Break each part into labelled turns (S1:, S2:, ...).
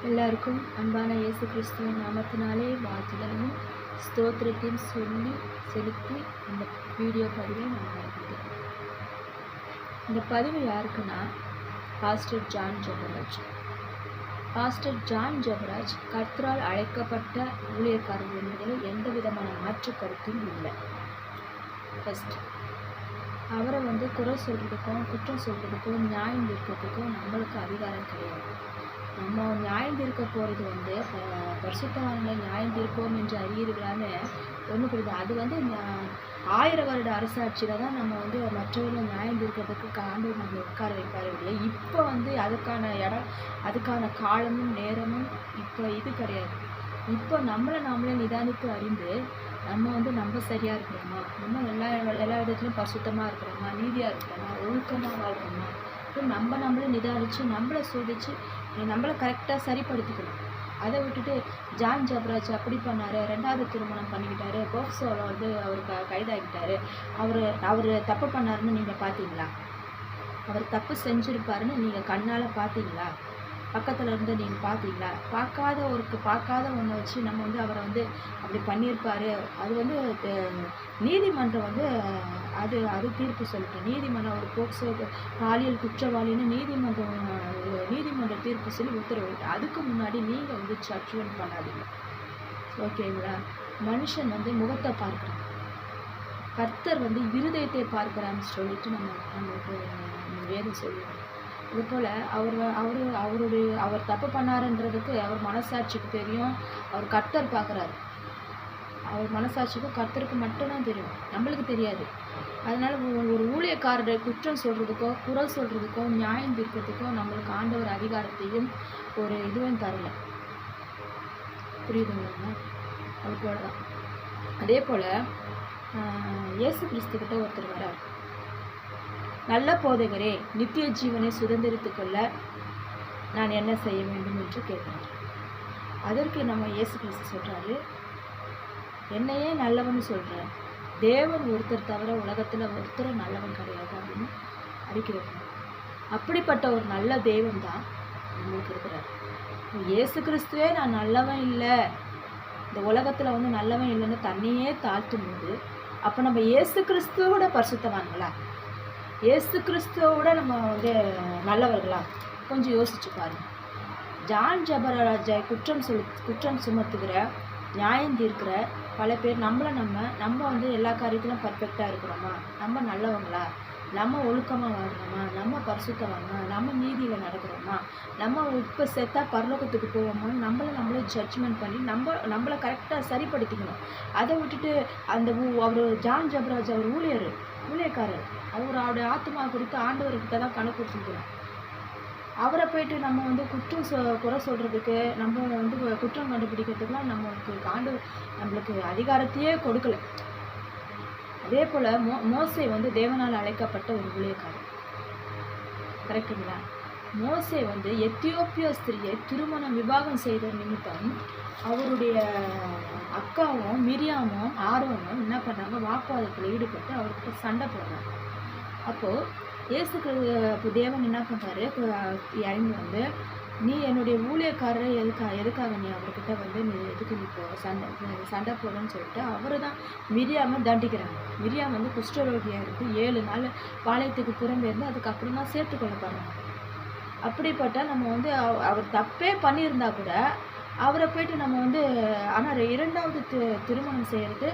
S1: எல்லாருக்கும் அன்பான இயேசு கிறிஸ்துவின் நாமத்தினாலே வாழ்த்துதலையும் ஸ்தோத்திரத்தையும் செலுத்தி இந்த வீடியோ பதிவை நான் ஆரம்பிக்கிறேன். இந்த பதிவு யாருக்குன்னா pastor John Jebaraj. Pastor John Jebaraj கர்த்தரால் அழைக்கப்பட்ட ஊழியக்காரர் என்பதில் எந்த விதமான மாற்று கருத்தும் இல்லை. ஃபஸ்ட், அவரை குறை சொல்கிறதுக்கும் குற்றம் சொல்கிறதுக்கும் நியாயம் தீர்க்கிறதுக்கும் நம்மளுக்கு அதிகாரம் கிடையாது. நம்ம நியாயம் தீர்க்க போகிறது பரிசுத்தவான்களை நியாயம் தீர்ப்போம் என்று அறியீர்களான்னு ஒன்று புரியுது. அது 1000 வருட அரசாட்சியில் தான் நம்ம மற்றவர்களை நியாயம் தீர்க்கிறதுக்கு ஆண்டவர் நம்மளை உட்கார வைப்பார் இல்லையா. இப்போ அதுக்கான இடம், அதுக்கான காலமும் நேரமும் இப்போ இது கிடையாது. இப்போ நாமளே நிதானித்து அறிந்து நம்ம சரியாக இருக்கிறோமா, நம்ம எல்லா இடத்துலையும் பரிசுத்தமாக இருக்கிறோமா, நீதியாக இருக்கிறோமா, ஒழுக்கமாக வாழ்கிறோமா, நம்மளே நிதானித்து நம்மளை சோதித்து நம்மளை கரெக்டாக சரிப்படுத்திக்கணும். அதை விட்டுட்டு ஜான் ஜெபராஜ் அப்படி பண்ணார், 2வது திருமணம் பண்ணிக்கிட்டாரு, போக்சோவில் அவர் கைதாகிட்டார், அவர் தப்பு பண்ணாருன்னு நீங்கள் பார்த்தீங்களா? அவர் தப்பு செஞ்சுருப்பாருன்னு நீங்கள் கண்ணால் பார்த்தீங்களா? பக்கத்தில் இருந்து நீங்கள் பார்த்தீங்களா? பார்க்காத ஒன்றை வச்சு நம்ம அவரை அப்படி பண்ணியிருப்பார். அது நீதிமன்றம் அது தீர்ப்பு சொல்லிட்டு, நீதிமன்றம் ஒரு போக்சோ பாலியல் குற்றவாளின்னு நீதிமன்ற தீர்ப்பு சொல்லி உத்தரவிட்டு, அதுக்கு முன்னாடி நீங்கள் ஜட்ஜ்மெண்ட் பண்ணாதீங்க. ஓகேங்களா? மனுஷன் முகத்தை பார்க்குறான், கர்த்தர் இருதயத்தை பார்க்குறான்னு சொல்லிட்டு நம்மளுக்கு வேதம் சொல்லுவாங்க. இதுபோல் அவர் தப்பு பண்ணாருன்றதுக்கு அவர் மனசாட்சிக்கு தெரியும், அவர் கர்த்தர் பார்க்குறாரு. அவர் மனசாட்சிக்கும் கர்த்தருக்கு மட்டும்தான் தெரியும், நம்மளுக்கு தெரியாது. அதனால் ஒரு ஊழியக்காரரை குற்றம் சொல்கிறதுக்கோ குறை சொல்கிறதுக்கோ நியாயம் தீர்க்கிறதுக்கோ நம்மளுக்கு ஆண்டவர் அதிகாரத்தையும் ஒரு இதுவும் தரல. புரியுதுங்களா? அது போல தான். அதே போல் இயேசு கிறிஸ்துக்கிட்ட ஒருத்தர் வரார். நல்ல போதகரே, நித்திய ஜீவனை சுதந்திரித்து கொள்ள நான் என்ன செய்ய வேண்டும் என்று கேட்கிறார். அதற்கு நம்ம இயேசு கிறிஸ்து சொல்கிறாரு, என்னையே நல்லவன் சொல்கிறேன், தேவன் ஒருத்தர் தவிர உலகத்தில் ஒருத்தர் நல்லவன் கிடையாது அப்படின்னு அறிக்கிறார். அப்படிப்பட்ட ஒரு நல்ல தேவன் தான் நம்மளுக்கு இருக்கிறார். இயேசு கிறிஸ்துவே நான் நல்லவன் இல்லை, இந்த உலகத்தில் நல்லவன் இல்லைன்னு தன்னையே தாழ்த்தும் போது, அப்போ நம்ம இயேசு கிறிஸ்துவோட பரிசுத்தவான்களா, இயேசு கிறிஸ்துவோட நம்ம நல்லவர்களா? கொஞ்சம் யோசிச்சு பாருங்க. ஜான் ஜெபராஜை குற்றம் சுமத்துகிற, நியாயம் தீர்க்கிற பல பேர் நம்ம எல்லா காரியத்திலும் பர்ஃபெக்டாக இருக்கிறோமா, நம்ம நல்லவங்களா, நம்ம ஒழுக்கமாக வாழ்கிறோமா, நம்ம பரிசுத்தவாங்க, நம்ம நீதியில் நடக்கிறோமா, நம்ம இப்போ செத்தா பரலோகத்துக்கு போவோமான்னு நம்மளே ஜட்ஜ்மெண்ட் பண்ணி நம்மளை கரெக்டாக சரிப்படுத்திக்கணும். அதை விட்டுட்டு அவர் ஜான் ஜெபராஜ் அவர் ஊழியக்காரர், அவருடைய ஆத்மா குறித்து ஆண்டவர்கிட்ட தான் கணக்கு கொடுத்துருக்கணும். அவரை போயிட்டு நம்ம குறை சொல்கிறதுக்கு, நம்ம குற்றம் கண்டுபிடிக்கிறதுக்குலாம் நம்மளுக்கு அதிகாரத்தையே கொடுக்கல. அதே போல் மோசே தேவனால் அழைக்கப்பட்ட ஒரு ஊழியக்காரர். கரெக்டுங்களா? மோசே எத்தியோப்பிய ஸ்திரியை திருமணம் விவாகம் செய்த நிமித்தம் அவருடைய அக்காவும் மிரியாமும் ஆரோனும் என்ன பண்ணாங்க, வாக்குவாதத்தில் ஈடுபட்டு அவர்கிட்ட சண்டை போடுறாங்க. அப்போது இயேசுக்கு தேவன் என்ன பண்ணுறாரு, இறங்கி நீ என்னுடைய ஊழியக்காரரை எதுக்காக நீ அவர்கிட்ட நீ எதுக்கு நீ சண்டை போடுன்னு சொல்லிட்டு அவரை தான் மிரியாமை தண்டிக்கிறாங்க. மிரியாம் குஷ்டரோகியாக இருந்து 7 நாள் பாளையத்துக்கு புறம்பேருந்து அதுக்கப்புறம் தான் சேர்த்துக்கொள்ளப்படுறாங்க. அப்படிப்பட்ட நம்ம அவர் தப்பே பண்ணியிருந்தா கூட அவரை போயிட்டு நம்ம ஆனால் 2வது திருமணம் செய்கிறது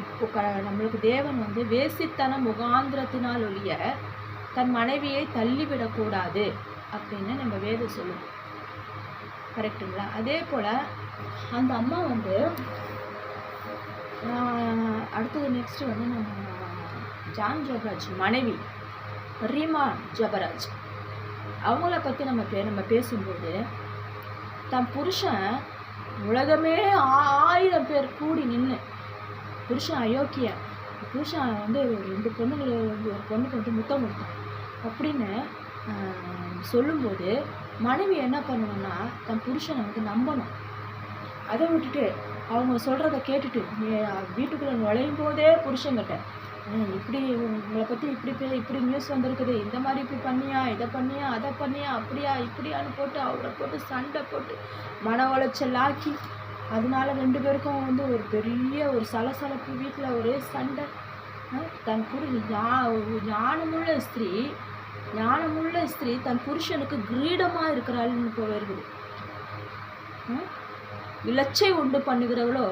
S1: இப்போ நம்மளுக்கு தேவன் வேசித்தன முகாந்திரத்தினால் ஒழிய தன் மனைவியை தள்ளிவிடக்கூடாது அப்படின்னு நம்ம வேதம் சொல்லுவோம். கரெக்டுங்களா? அதே போல் அந்த அம்மா அடுத்தது நெக்ஸ்ட்டு நம்ம ஜான் ஜெபராஜ் மனைவி ரீமா ஜெபராஜ், அவங்கள பற்றி நம்ம பேசும்போது, தன் புருஷன் உலகமே 1000 பேர் கூடி நின்று, புருஷன் அயோக்கிய, புருஷன் 2 பொண்ணுங்களை ஒரு பொண்ணுக்கு முத்தம் கொடுத்தான் அப்படின்னு சொல்லும்போது, மனைவி என்ன பண்ணணும்னா தன் புருஷனை நம்பணும். அதை விட்டுட்டு அவங்க சொல்கிறத கேட்டுட்டு வீட்டுக்குள்ளே நுழையும் போதே புருஷங்கிட்ட இப்படி உங்களை பற்றி இப்படி நியூஸ் வந்திருக்குது, இந்த மாதிரி இப்படி பண்ணியா, இதை பண்ணியா, அதை பண்ணியா, அப்படியா இப்படியான்னு போட்டு அவரை போட்டு சண்டை போட்டு மன உளைச்சல் ஆக்கி, அதனால 2 பேருக்கும் வந்து ஒரு பெரிய ஒரு சலசலப்பு, வீட்டில் ஒரே சண்டை. தன் ஞானமுள்ள ஸ்திரீ தன் புருஷனுக்கு கிரீடமாக இருக்கிறாள்னு இப்போ வருது. இலச்சை உண்டு பண்ணுகிறவளோ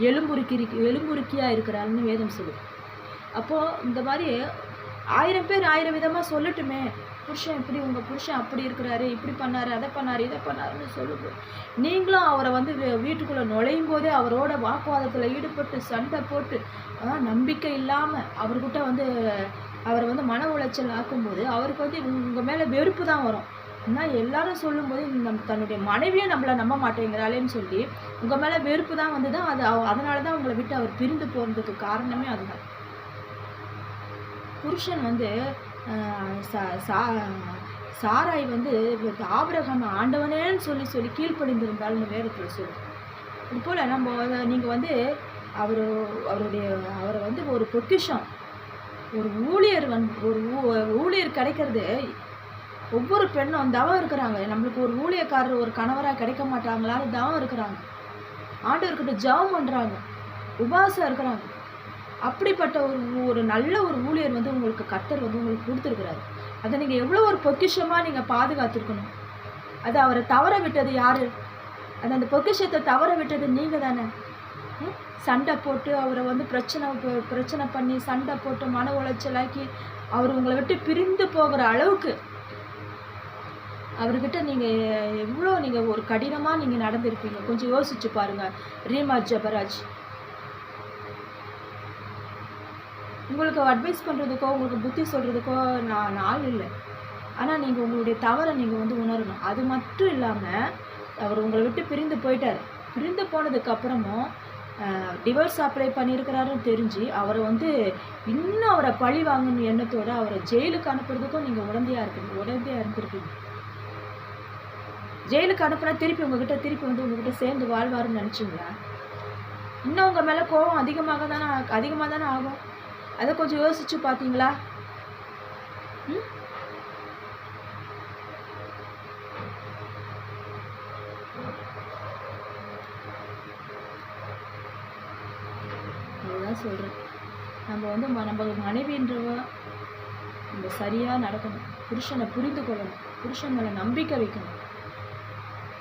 S1: எலும்புருக்கியாக இருக்கிறாள்னு வேதம் சொல்லுது. அப்போது இந்த மாதிரி 1000 பேர் 1000 விதமாக சொல்லட்டுமே, புருஷன் இப்படி, உங்கள் புருஷன் அப்படி இருக்கிறாரு, இப்படி பண்ணாரு, அதை பண்ணாரு, இதை பண்ணாருன்னு சொல்லுது. நீங்களும் அவரை வந்து வீட்டுக்குள்ளே நுழையும் போதே அவரோட வாக்குவாதத்தில் ஈடுபட்டு சண்டை போட்டு நம்பிக்கை இல்லாமல் அவர்கிட்ட வந்து அவரை வந்து மன உளைச்சல் ஆக்கும்போது அவருக்கு வந்து உங்கள் மேலே வெறுப்பு தான் வரும். ஆனால் எல்லாரும் சொல்லும்போது தன்னுடைய மனைவியை நம்மளை நம்ப மாட்டேங்கிறாளேன்னு சொல்லி உங்கள் மேலே வெறுப்பு தான் வந்து தான் அதனால தான் உங்களை விட்டு அவர் பிரிந்து போகிறதுக்கு காரணமே அதுதான். புருஷன் வந்து சாராய் வந்து ஆபிரகாம் ஆண்டவனேன்னு சொல்லி கீழ்ப்படிந்திருந்தாள்னு வேதத்தில் சொல்லும். இது போல் நீங்கள் வந்து அவரை வந்து ஒரு பொக்கிஷம், ஒரு ஊழியர் கிடைக்கிறது. ஒவ்வொரு பெண்ணும் தவம் இருக்கிறாங்க. நம்மளுக்கு ஒரு ஊழியக்காரர் ஒரு கணவராக கிடைக்க மாட்டாங்களான்னு தவம் இருக்கிறாங்க. ஆண்டவர்கிட்ட ஜெபம் பண்ணுறாங்க, உபவாசம் இருக்கிறாங்க. அப்படிப்பட்ட ஒரு நல்ல ஒரு ஊழியர் வந்து உங்களுக்கு கர்த்தர் வந்து உங்களுக்கு கொடுத்துருக்குறாரு. அதை நீங்கள் எவ்வளோ ஒரு பொக்கிஷமாக நீங்கள் பாதுகாத்துருக்கணும். அது அவரை தவற விட்டது யார்? அந்த பொக்கிஷத்தை தவற விட்டது நீங்கள் தானே. சண்டை போட்டு அவரை வந்து பிரச்சனை பண்ணி சண்டை போட்டு மன உளைச்சலாக்கி அவர் உங்களை விட்டு பிரிந்து போகிற அளவுக்கு அவர்கிட்ட நீங்கள் ஒரு கடினமாக நீங்கள் நடந்திருப்பீங்க. கொஞ்சம் யோசிச்சு பாருங்கள். ரீமா ஜெபராஜ் உங்களுக்கு அட்வைஸ் பண்ணுறதுக்கோ உங்களுக்கு புத்தி சொல்கிறதுக்கோ நான் ஆள் இல்லை. ஆனால் நீங்கள் உங்களுடைய தவறை நீங்கள் வந்து உணரணும். அது மட்டும் இல்லாமல் அவர் உங்களை விட்டு பிரிந்து போயிட்டார். பிரிந்து போனதுக்கப்புறமும் டிவோர்ஸ் அப்ளை பண்ணியிருக்கிறாருன்னு தெரிஞ்சு அவரை வந்து இன்னும் அவரை பழி வாங்கணும் எண்ணத்தோடு அவரை ஜெயிலுக்கு அனுப்புறதுக்கும் நீங்கள் உடந்தையாக இருந்திருக்கீங்க. ஜெயிலுக்கு அனுப்புனா திருப்பி வந்து உங்ககிட்ட சேர்ந்து வாழ்வாருன்னு நினச்சிங்களா? இன்னும் உங்கள் மேலே கோபம் அதிகமாக தானே ஆகும். அதை கொஞ்சம் யோசிச்சு பார்த்தீங்களா? அதுதான் சொல்கிறேன். நம்ம வந்து நம்ம மனைவின்றவ நம்ம சரியாக நடக்கணும். புருஷனை புரிந்து கொள்ளணும். புருஷன் மேலே நம்பிக்கை வைக்கணும்.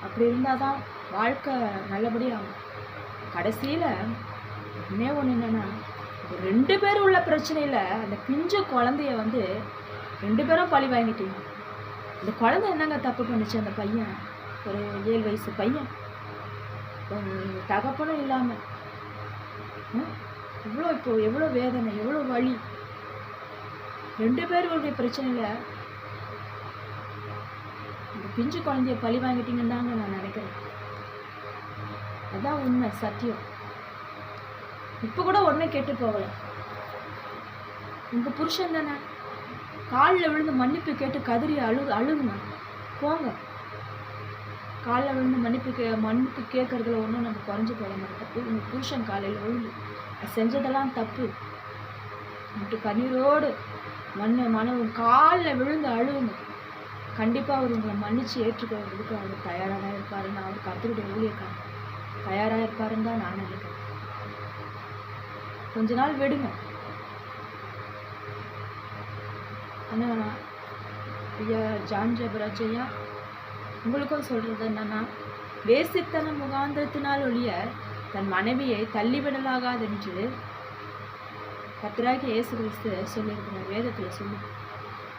S1: அப்படி இருந்தால் தான் வாழ்க்கை நல்லபடியாக ஆகும். கடைசியில் இன்னே ஒன்று என்னென்னா, 2 பேர் உள்ள பிரச்சனையில் அந்த பிஞ்சு குழந்தைய வந்து 2 பேரும் பழி வாங்கிட்டீங்க. இந்த குழந்தை என்னங்க தப்பு பண்ணிச்சு? அந்த பையன் ஒரு 7 வயசு பையன், தகப்பனும் இல்லாமல் எவ்வளோ வேதனை, எவ்வளோ வலி. 2 பேருடைய பிரச்சனையில் இந்த பிஞ்சு குழந்தைய பழி வாங்கிட்டீங்கன்னு தாங்க நான் நினைக்கிறேன். அதான் உண்மை, சத்தியம். இப்போ கூட ஒன்றை கேட்டு போகலை. உங்கள் புருஷன் தானே, காலில் விழுந்து மன்னிப்பு கேட்டு கதறி அழுகுங்க. போங்க, காலில் விழுந்து மன்னிப்பு கேட்கறதுல ஒன்றும் நம்ம குறைஞ்சி போட மாட்டோம். உங்கள் புருஷன் காலையில் விழுந்து செஞ்சதெல்லாம் தப்பு மட்டும் கண்ணீரோடு காலில் விழுந்து அழுகுங்க. கண்டிப்பாக அவர் உங்களை மன்னிச்சு ஏற்றுக்கிறதுக்கு அவர் தயாராக தான் இருப்பாருன்னு, அவர் கர்த்தருடைய ஊழியக்காரர் தயாராக இருப்பாருன்னு தான் நான் நினைக்கிறேன். கொஞ்ச நாள் விடுங்க. ஆனால் ஐயா ஜான் ஜெபராஜ் ஐயா உங்களுக்கும் சொல்கிறது என்னன்னா, வேசித்தன முகாந்திரத்தினால் ஒழிய தன் மனைவியை தள்ளிவிடலாகாது என்று கர்த்தராகிய இயேசு கிறிஸ்து சொல்லியிருக்கிறார், வேதத்தில் சொல்லி.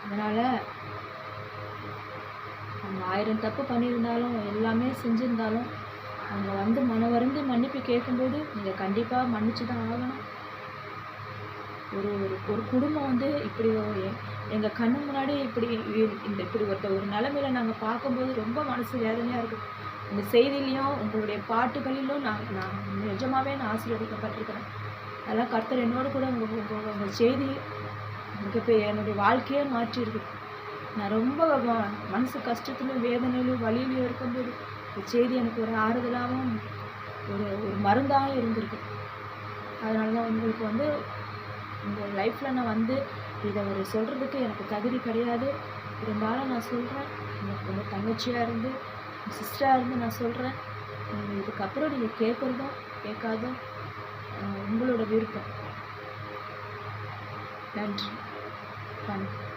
S1: அதனால் அவங்க 1000 தப்பு பண்ணியிருந்தாலும் எல்லாமே செஞ்சுருந்தாலும் அவங்க வந்து மனவருந்து மன்னிப்பு கேட்கும்போது நீங்கள் கண்டிப்பாக மன்னிச்சு தான் ஆகணும். ஒரு குடும்பம் வந்து இப்படி எங்கள் கண்ணு முன்னாடி இப்படி ஒரு நிலைமையில நாங்கள் பார்க்கும்போது ரொம்ப மனசு வேதனையாக இருக்குது. இந்த செய்தியிலையும் உங்களுடைய பாட்டுகளிலும் நான் நிஜமாகவே நான் ஆசீர்வதிக்கப்பட்டிருக்கிறேன். அதெல்லாம் கர்த்தர் என்னோடு கூட உங்கள் செய்தி எனக்கு இப்போ என்னுடைய வாழ்க்கையே மாற்றிருக்கு. நான் ரொம்ப மனசு கஷ்டத்துலையும் வேதனையிலும் வலியிலையும் இருக்கும்போது இந்த செய்தி எனக்கு ஒரு ஆறுதலாகவும் ஒரு மருந்தாகவும் இருந்திருக்கு. அதனால தான் உங்களுக்கு வந்து உங்கள் லைஃப்பில் நான் வந்து இதை ஒரு சொல்கிறதுக்கு எனக்கு தகுதி கிடையாது. இருந்தாலும் நான் சொல்கிறேன். எனக்கு உங்கள் தங்கச்சியாக இருந்து சிஸ்டராக இருந்து நான் சொல்கிறேன். இதுக்கப்புறம் நீங்கள் கேட்குறதும் கேட்காதும் உங்களோட விருப்பம். நன்றி. வணக்கம்.